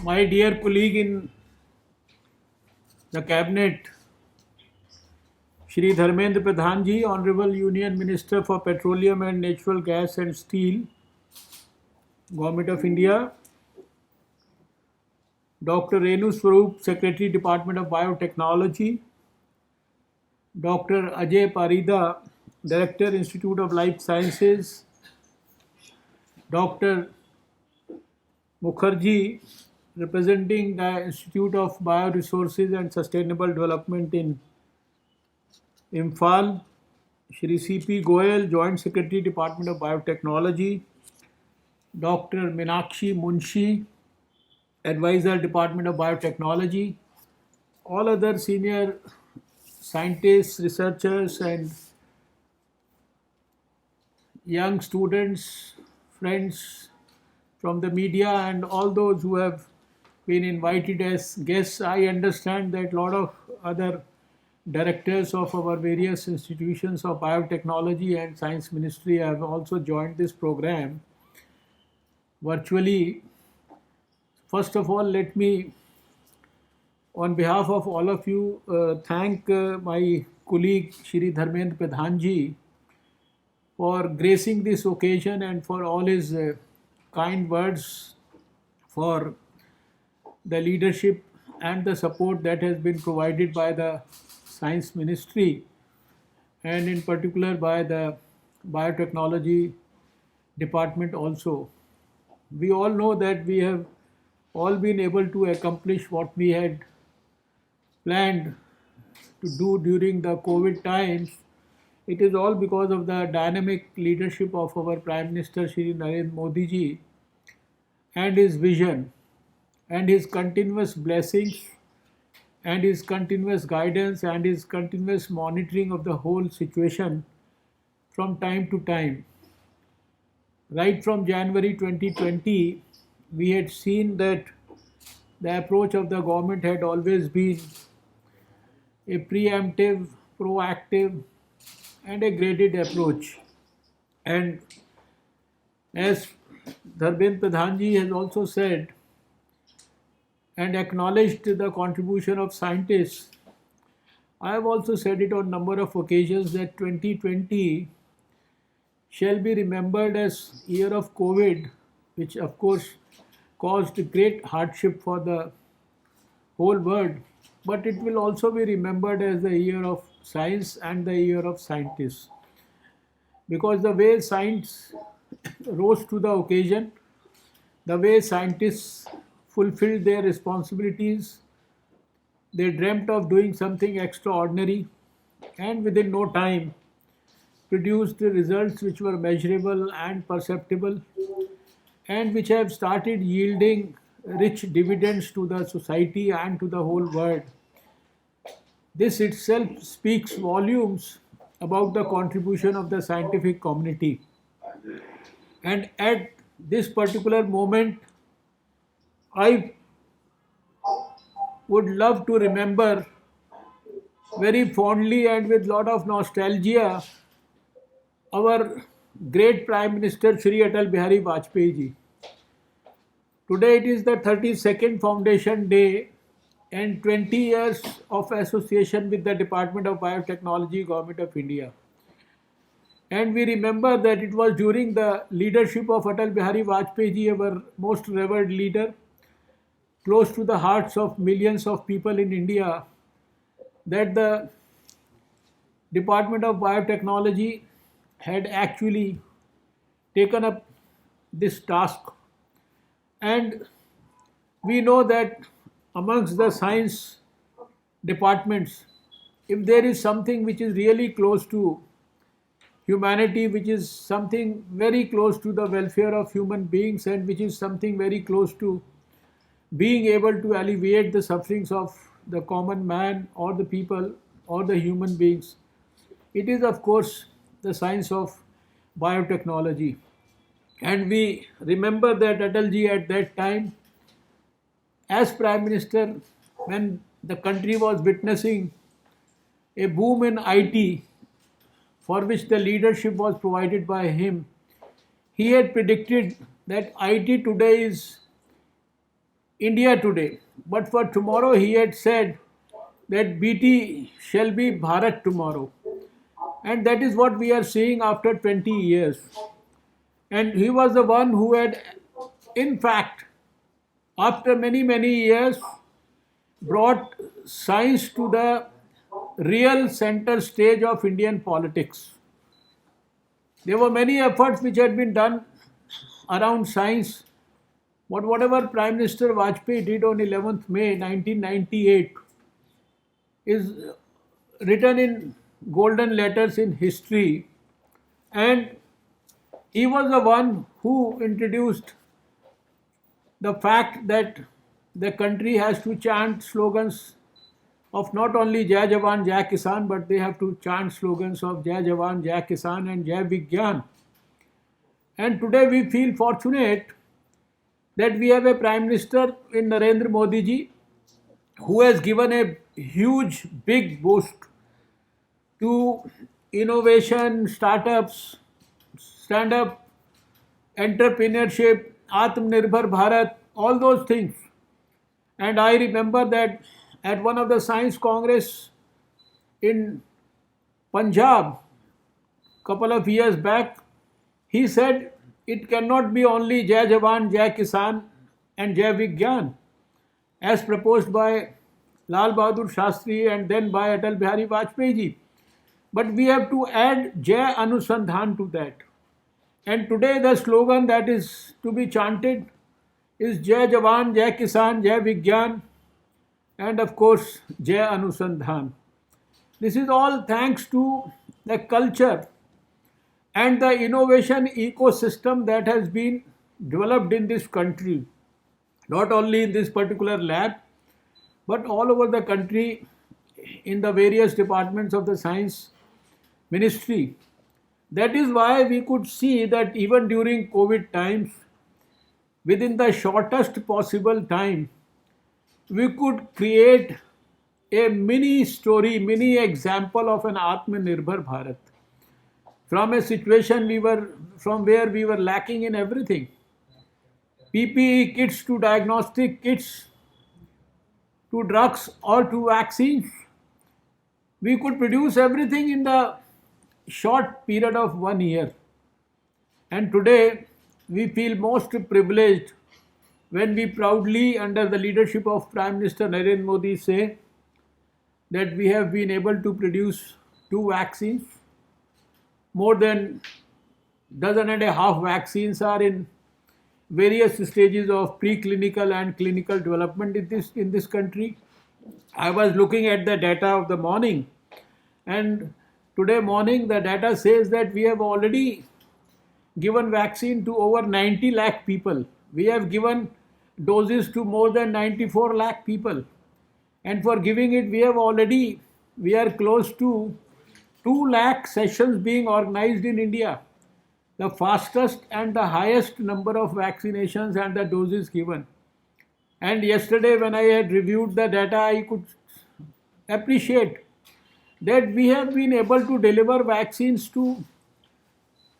my dear colleague in the cabinet, Shri Dharmendra Pradhan ji, Honorable Union Minister for Petroleum and Natural Gas and Steel, Government of India, Dr. Renu Swarup, Secretary, Department of Biotechnology, Dr. Ajay Parida, Director, Institute of Life Sciences, Dr. Mukherjee, representing the Institute of Bioresources and Sustainable Development in Imphal, Shri C.P. Goyal, Joint Secretary, Department of Biotechnology, Dr. Meenakshi Munshi, Advisor, Department of Biotechnology, all other senior scientists, researchers, and young students, friends from the media, and all those who have been invited as guests. I understand that a lot of other directors of our various institutions of biotechnology and science ministry have also joined this program virtually. First of all, let me, on behalf of all of you, thank my colleague Shri Dharmendra Pradhan ji for gracing this occasion and for all his kind words, for the leadership and the support that has been provided by the Science Ministry and in particular by the Biotechnology Department also. We all know that we have all been able to accomplish what we had planned to do during the COVID times. It is all because of the dynamic leadership of our Prime Minister Shri Narendra Modi ji and his vision and his continuous blessings and his continuous guidance and his continuous monitoring of the whole situation from time to time. Right from January 2020, we had seen that the approach of the government had always been a preemptive, proactive, and a graded approach. And as Dharmendra Pradhan ji has also said and acknowledged the contribution of scientists, I have also said it on number of occasions that 2020 shall be remembered as year of COVID, which of course caused great hardship for the whole world, but it will also be remembered as the year of science and the year of scientists. Because the way science rose to the occasion, the way scientists fulfilled their responsibilities, they dreamt of doing something extraordinary and within no time produced results which were measurable and perceptible and which have started yielding rich dividends to the society and to the whole world. This itself speaks volumes about the contribution of the scientific community. And at this particular moment, I would love to remember very fondly and with lot of nostalgia our great Prime Minister Shri Atal Bihari Vajpayee ji. Today it is the 32nd Foundation Day and 20 years of association with the Department of Biotechnology, Government of India. And we remember that it was during the leadership of Atal Bihari Vajpayee ji, our most revered leader, close to the hearts of millions of people in India, that the Department of Biotechnology had actually taken up this task. And we know that amongst the science departments, if there is something which is really close to humanity, which is something very close to the welfare of human beings, and which is something very close to being able to alleviate the sufferings of the common man or the people or the human beings, it is of course the science of biotechnology. And we remember that Atalji at that time, as Prime Minister, when the country was witnessing a boom in IT, for which the leadership was provided by him, he had predicted that IT today is India today. But for tomorrow, he had said that BT shall be Bharat tomorrow. And that is what we are seeing after 20 years. And he was the one who had, in fact, after many, many years, brought science to the real center stage of Indian politics. There were many efforts which had been done around science, but whatever Prime Minister Vajpayee did on 11th May 1998 is written in golden letters in history, and he was the one who introduced the fact that the country has to chant slogans of not only Jai Jawan, Jai Kisan, but they have to chant slogans of Jai Jawan, Jai Kisan, and Jai Vigyan. And today we feel fortunate that we have a Prime Minister in Narendra Modi ji who has given a huge, big boost to innovation, startups, stand up entrepreneurship, Atmanirbhar Bharat, all those things. And I remember that at one of the science congress in Punjab, couple of years back, he said it cannot be only Jai Jawan, Jai Kisan and Jai Vigyan as proposed by Lal Bahadur Shastri and then by Atal Bihari Vajpayee ji. But we have to add Jai Anusandhan to that. And today the slogan that is to be chanted is Jai Jawan, Jai Kisan, Jai Vigyan, and of course Jai Anusandhan. This is all thanks to the culture and the innovation ecosystem that has been developed in this country, not only in this particular lab, but all over the country in the various departments of the science ministry. That is why we could see that even during COVID times, within the shortest possible time, we could create a mini story, mini example of an Atmanirbhar Bharat. From a situation from where we were lacking in everything. PPE kits to diagnostic kits to drugs or to vaccines. We could produce everything in the short period of 1 year. And today we feel most privileged when we proudly, under the leadership of Prime Minister Narendra Modi, say that we have been able to produce 2 vaccines. More than dozen and a half vaccines are in various stages of preclinical and clinical development in this country. I was looking at the data of the morning, and today morning the data says that we have already given vaccine to over 90 lakh people. We have given doses to more than 94 lakh people. And for giving it, we are close to 2 lakh sessions being organized in India. The fastest and the highest number of vaccinations and the doses given. And yesterday when I had reviewed the data, I could appreciate that we have been able to deliver vaccines to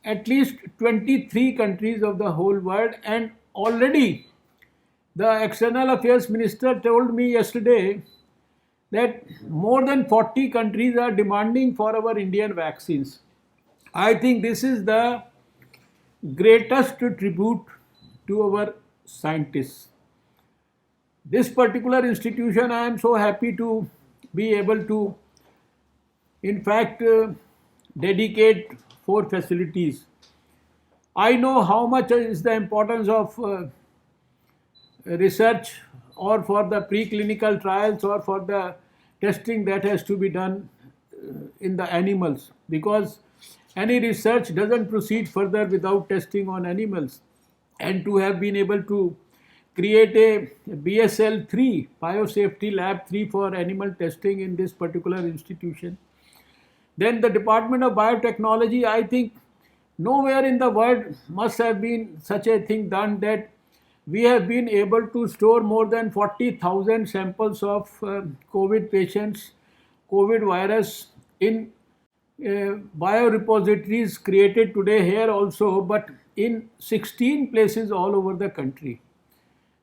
at least 23 countries of the whole world, and already the External Affairs Minister told me yesterday that more than 40 countries are demanding for our Indian vaccines. I think this is the greatest tribute to our scientists. This particular institution, I am so happy to be able to, in fact, dedicate 4 facilities. I know how much is the importance of research, or for the preclinical trials, or for the testing that has to be done in the animals, because any research doesn't proceed further without testing on animals. And to have been able to create a BSL 3, Biosafety Lab 3 for animal testing in this particular institution. Then the Department of Biotechnology, I think nowhere in the world must have been such a thing done, that we have been able to store more than 40,000 samples of COVID patients, COVID virus in biorepositories created today here also, but in 16 places all over the country.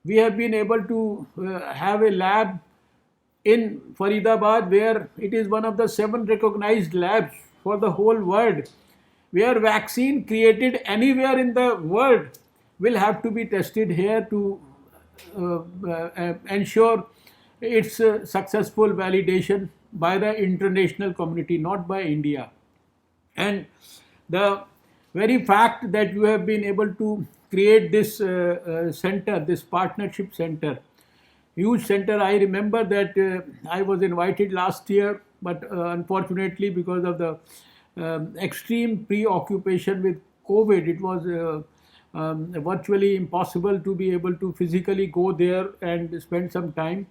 We have been able to have a lab in Faridabad, where it is one of the 7 recognized labs for the whole world, where vaccine created anywhere in the world will have to be tested here to ensure its successful validation by the international community, not by India. And the very fact that you have been able to create this center, this partnership center, huge center. I remember that I was invited last year, but unfortunately, because of the extreme preoccupation with COVID, it was virtually impossible to be able to physically go there and spend some time.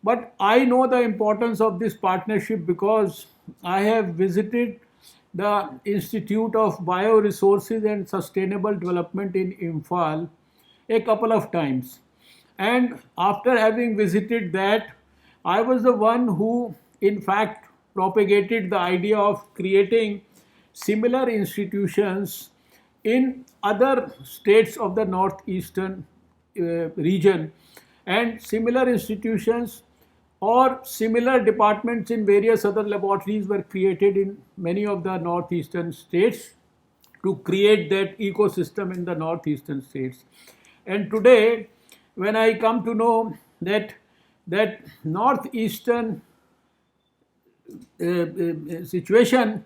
But I know the importance of this partnership because I have visited the Institute of Bioresources and Sustainable Development in Imphal a couple of times. And after having visited that, I was the one who, in fact, propagated the idea of creating similar institutions in other states of the northeastern region, and similar institutions or similar departments in various other laboratories were created in many of the northeastern states to create that ecosystem in the northeastern states. And today, when I come to know that northeastern situation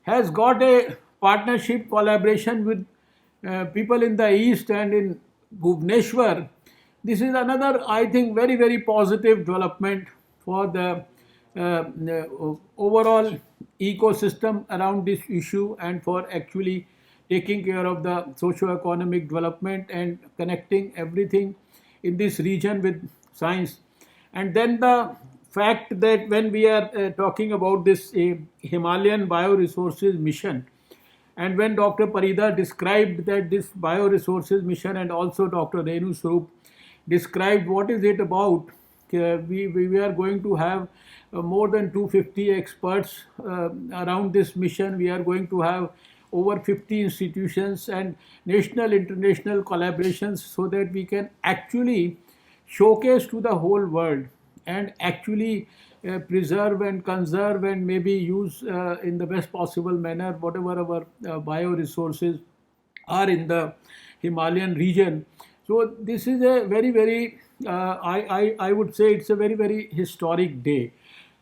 has got a partnership collaboration with people in the east and in Bhubaneswar. This is another, I think, very, very positive development for the overall ecosystem around this issue, and for actually taking care of the socio-economic development and connecting everything in this region with science. And then the fact that when we are talking about this Himalayan bioresources mission, and when Dr. Parida described that this bioresources mission, and also Dr. Renu Swarup described what is it about, we are going to have more than 250 experts around this mission. We are going to have over 50 institutions and national, international collaborations, so that we can actually showcase to the whole world and actually preserve and conserve and maybe use in the best possible manner whatever our bioresources are in the Himalayan region. So this is a very, very, I would say it's a very, very historic day.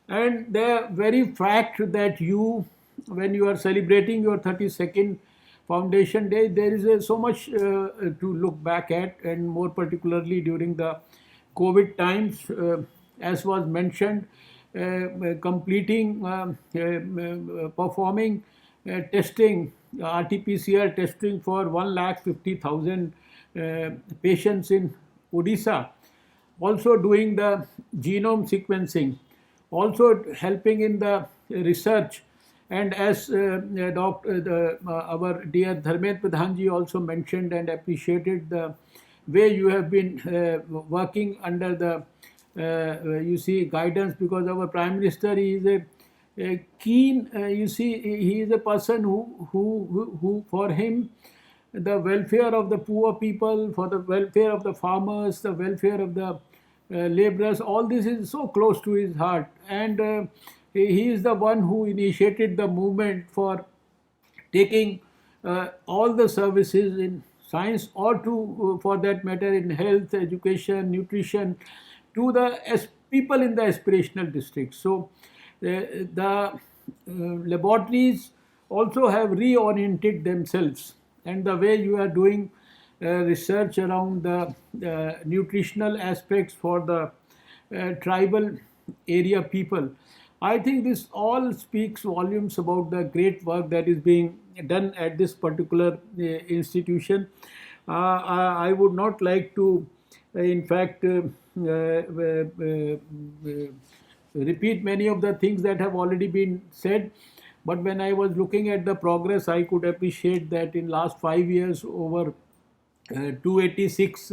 And the very fact that you, when you are celebrating your 32nd Foundation Day, there is so much to look back at, and more particularly during the COVID times, as was mentioned, completing, performing testing, RT-PCR testing for 150,000 patients in Odisha, also doing the genome sequencing, also helping in the research. And as our dear Dharmendra Pradhan ji also mentioned and appreciated the way you have been working under the guidance, because our Prime Minister, he is a keen, he is a person who for him, the welfare of the poor people, for the welfare of the farmers, the welfare of the laborers, all this is so close to his heart. And he is the one who initiated the movement for taking all the services in science, or to, for that matter, in health, education, nutrition, to the people in the aspirational districts. So the laboratories also have reoriented themselves, and the way you are doing research around the nutritional aspects for the tribal area people, I think this all speaks volumes about the great work that is being done at this particular institution. I would not like to, in fact, repeat many of the things that have already been said. But when I was looking at the progress, I could appreciate that in last 5 years, over 286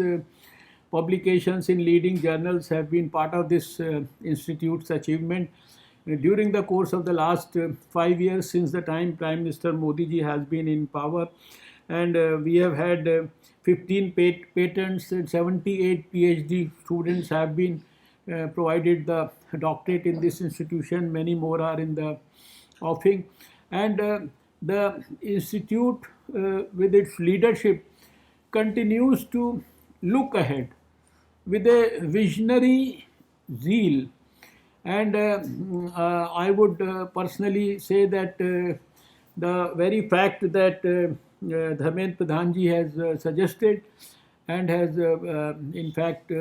publications in leading journals have been part of this institute's achievement. During the course of the last 5 years, since the time Prime Minister Modi ji has been in power, and we have had 15 patents and 78 PhD students have been provided the doctorate in this institution. Many more are in the offing, and the institute, with its leadership, continues to look ahead with a visionary zeal. And I would personally say that the very fact that Dharmendra Pradhan ji has suggested and has, in fact,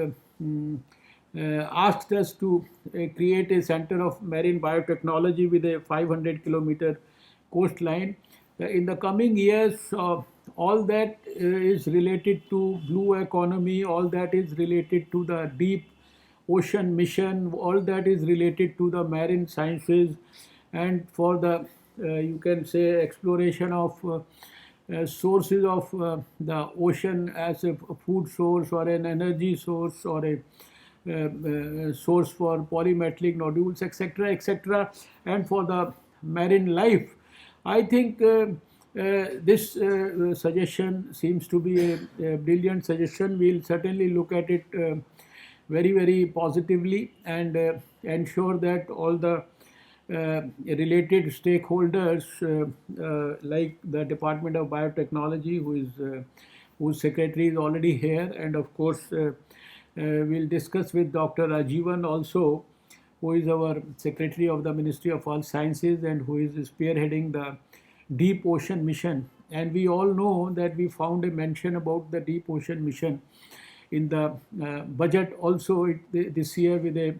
asked us to create a center of marine biotechnology with a 500-kilometer coastline. In the coming years, all that is related to blue economy, all that is related to the deep ocean mission, all that is related to the marine sciences, and for the you can say exploration of sources of the ocean as a food source or an energy source or a source for polymetallic nodules, etc., etc., and for the marine life. I think this suggestion seems to be a brilliant suggestion. We'll certainly look at it very, very positively and ensure that all the related stakeholders, like the Department of Biotechnology, whose secretary is already here, and of course, we'll discuss with Dr. Rajivan also, who is our secretary of the Ministry of Earth Sciences and who is spearheading the Deep Ocean Mission. And we all know that we found a mention about the Deep Ocean Mission in the budget also this year, with a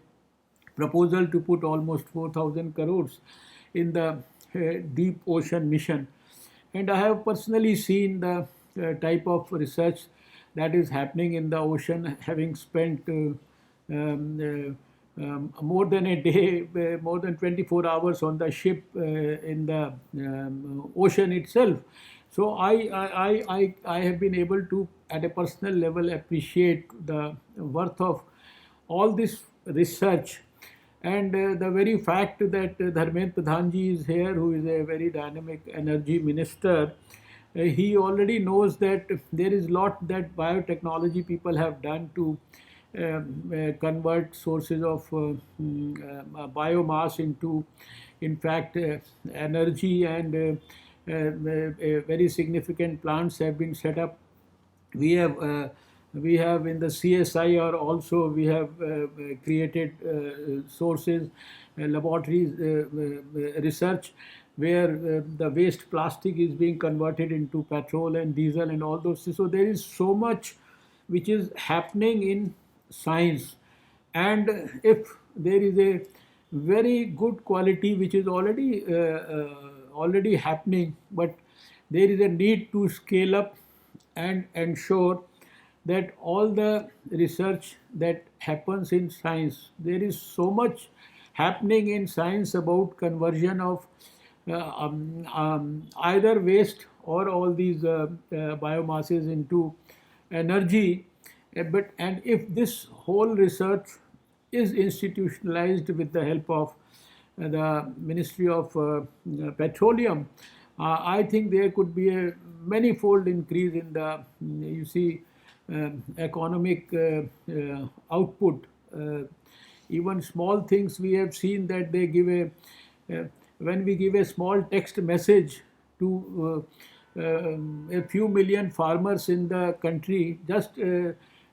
proposal to put almost 4,000 crores in the Deep Ocean Mission. And I have personally seen the type of research that is happening in the ocean, having spent more than a day, more than 24 hours on the ship in the ocean itself. So I have been able to, at a personal level, appreciate the worth of all this research. And the very fact that Dharmendra Pradhan ji is here, who is a very dynamic energy minister, he already knows that there is lot that biotechnology people have done to convert sources of biomass into, in fact, energy, and very significant plants have been set up. We have in the CSIR also, we have created sources, laboratories, research, where the waste plastic is being converted into petrol and diesel and all those things. So there is so much which is happening in science, and if there is a very good quality which is already happening, but there is a need to scale up and ensure that all the research that happens in science, there is so much happening in science about conversion of either waste or all these biomasses into energy. And if this whole research is institutionalized with the help of the Ministry of Petroleum, I think there could be a manifold increase in the, you see, economic output. Even small things, we have seen that they give when we give a small text message to a few million farmers in the country, just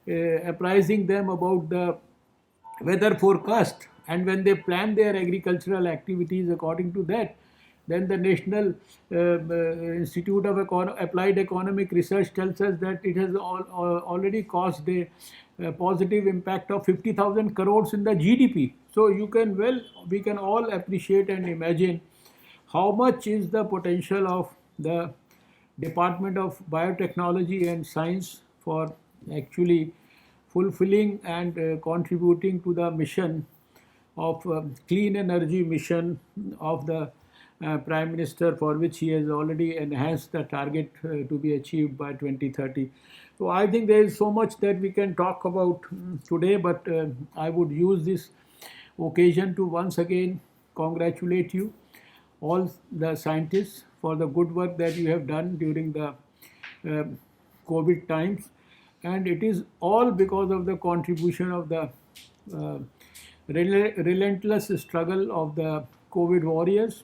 apprising them about the weather forecast, and when they plan their agricultural activities according to that, then the National Institute of Applied Economic Research tells us that it has already caused a positive impact of 50,000 crores in the GDP. So we can all appreciate and imagine how much is the potential of the Department of Biotechnology and Science for actually fulfilling and contributing to the mission of clean energy mission of the Prime Minister, for which he has already enhanced the target to be achieved by 2030. So I think there is so much that we can talk about today, but I would use this occasion to once again congratulate you, all the scientists, for the good work that you have done during the COVID times, and it is all because of the contribution of the uh, relentless struggle of the COVID warriors,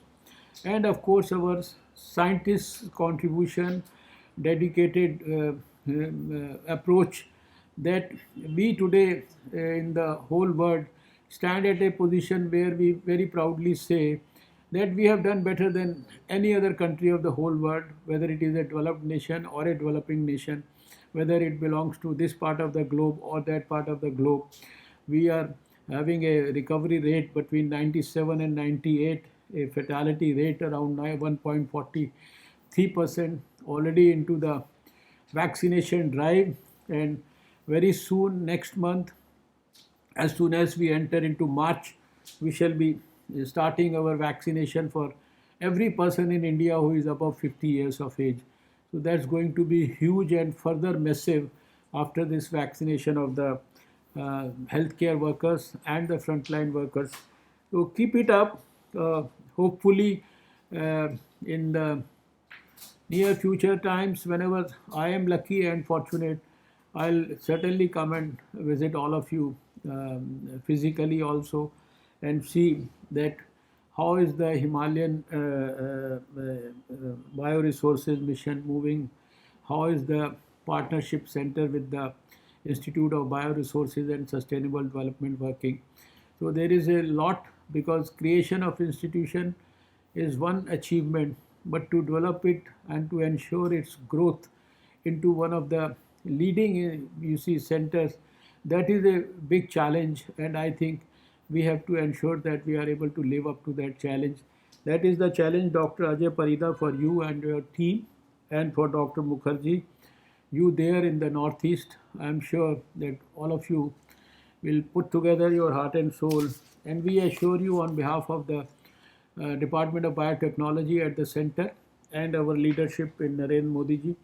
and of course our scientists' contribution, dedicated approach, that we today in the whole world stand at a position where we very proudly say that we have done better than any other country of the whole world, whether it is a developed nation or a developing nation, whether it belongs to this part of the globe or that part of the globe. We are having a recovery rate between 97 and 98, a fatality rate around 1.43%, already into the vaccination drive, and very soon, next month, as soon as we enter into March, we shall be starting our vaccination for every person in India who is above 50 years of age. So that's going to be huge and further massive after this vaccination of the healthcare workers and the frontline workers. So keep it up. Hopefully, in the near future times, whenever I am lucky and fortunate, I'll certainly come and visit all of you physically also, and see that how is the Himalayan bioresources mission moving, how is the partnership center with the Institute of Bioresources and Sustainable Development working. So there is a lot, because creation of institution is one achievement, but to develop it and to ensure its growth into one of the leading centers, that is a big challenge, and I think we have to ensure that we are able to live up to that challenge. That is the challenge, Dr. Ajay Parida, for you and your team, and for Dr. Mukherjee, you there in the Northeast. I'm sure that all of you will put together your heart and soul, and we assure you on behalf of the Department of Biotechnology at the center and our leadership in Narendra Modi ji,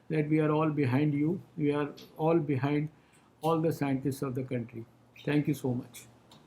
that we are all behind you. We are all behind all the scientists of the country. Thank you so much.